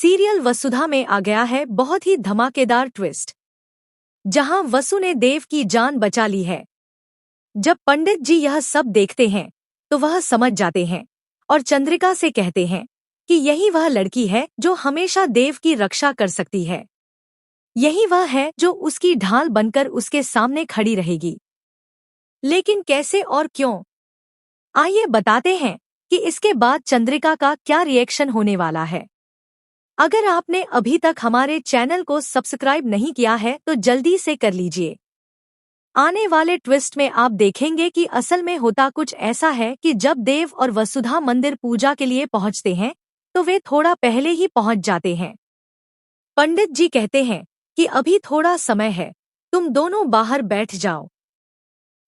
Serial वसुधा में आ गया है बहुत ही धमाकेदार ट्विस्ट, जहां वसु ने देव की जान बचा ली है। जब पंडित जी यह सब देखते हैं तो वह समझ जाते हैं और चंद्रिका से कहते हैं कि यही वह लड़की है जो हमेशा देव की रक्षा कर सकती है। यही वह है जो उसकी ढाल बनकर उसके सामने खड़ी रहेगी। लेकिन कैसे और क्यों, आइए बताते हैं कि इसके बाद चंद्रिका का क्या रिएक्शन होने वाला है। अगर आपने अभी तक हमारे चैनल को सब्सक्राइब नहीं किया है तो जल्दी से कर लीजिए। आने वाले ट्विस्ट में आप देखेंगे कि असल में होता कुछ ऐसा है कि जब देव और वसुधा मंदिर पूजा के लिए पहुंचते हैं तो वे थोड़ा पहले ही पहुंच जाते हैं। पंडित जी कहते हैं कि अभी थोड़ा समय है, तुम दोनों बाहर बैठ जाओ।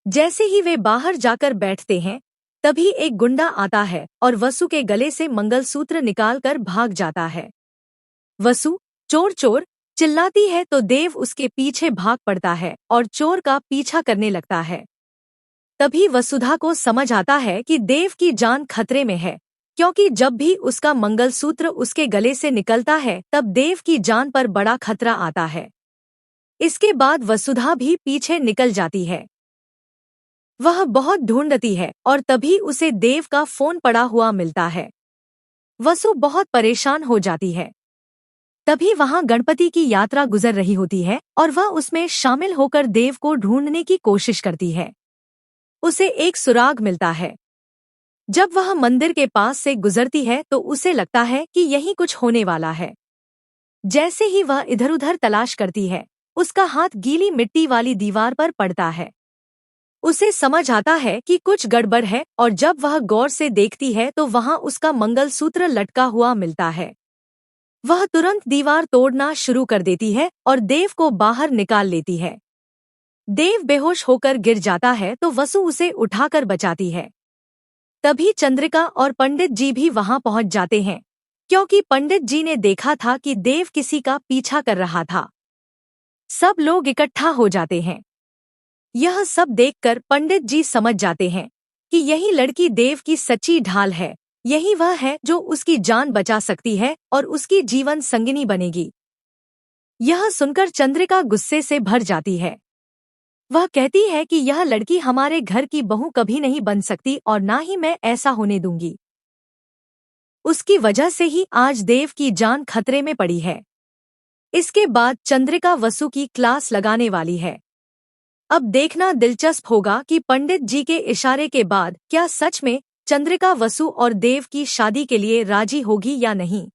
जैसे ही वे बाहर जाकर बैठते हैं तभी एक गुंडा आता है और वसु के गले से मंगलसूत्र निकालकर भाग जाता है। वसु चोर चोर चिल्लाती है तो देव उसके पीछे भाग पड़ता है और चोर का पीछा करने लगता है। तभी वसुधा को समझ आता है कि देव की जान खतरे में है, क्योंकि जब भी उसका मंगलसूत्र उसके गले से निकलता है तब देव की जान पर बड़ा खतरा आता है। इसके बाद वसुधा भी पीछे निकल जाती है। वह बहुत ढूंढती है और तभी उसे देव का फोन पड़ा हुआ मिलता है। वसु बहुत परेशान हो जाती है। तभी वहां गणपति की यात्रा गुजर रही होती है और वह उसमें शामिल होकर देव को ढूंढने की कोशिश करती है। उसे एक सुराग मिलता है। जब वह मंदिर के पास से गुजरती है तो उसे लगता है कि यहीं कुछ होने वाला है। जैसे ही वह इधर-उधर तलाश करती है, उसका हाथ गीली मिट्टी वाली दीवार पर पड़ता है। उसे समझ आता है कि कुछ गड़बड़ है और जब वह गौर से देखती है तो वहां उसका मंगलसूत्र लटका हुआ मिलता है। वह तुरंत दीवार तोड़ना शुरू कर देती है और देव को बाहर निकाल लेती है। देव बेहोश होकर गिर जाता है तो वसु उसे उठाकर बचाती है। तभी चंद्रिका और पंडित जी भी वहां पहुंच जाते हैं, क्योंकि पंडित जी ने देखा था कि देव किसी का पीछा कर रहा था। सब लोग इकट्ठा हो जाते हैं। यह सब देखकर पंडित जी समझ जाते हैं कि यही लड़की देव की सच्ची ढाल है। यही वह है जो उसकी जान बचा सकती है और उसकी जीवन संगिनी बनेगी। यह सुनकर चंद्रिका गुस्से से भर जाती है। वह कहती है कि यह लड़की हमारे घर की बहू कभी नहीं बन सकती और ना ही मैं ऐसा होने दूंगी। उसकी वजह से ही आज देव की जान खतरे में पड़ी है। इसके बाद चंद्रिका वसु की क्लास लगाने वाली है। अब देखना दिलचस्प होगा कि पंडित जी के इशारे के बाद क्या सच में चंद्रिका वसु और देव की शादी के लिए राजी होगी या नहीं।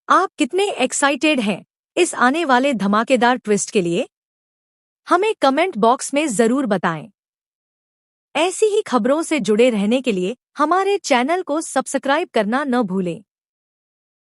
आप कितने एक्साइटेड हैं इस आने वाले धमाकेदार ट्विस्ट के लिए? हमें कमेंट बॉक्स में जरूर बताएं। ऐसी ही खबरों से जुड़े रहने के लिए हमारे चैनल को सब्सक्राइब करना न भूलें।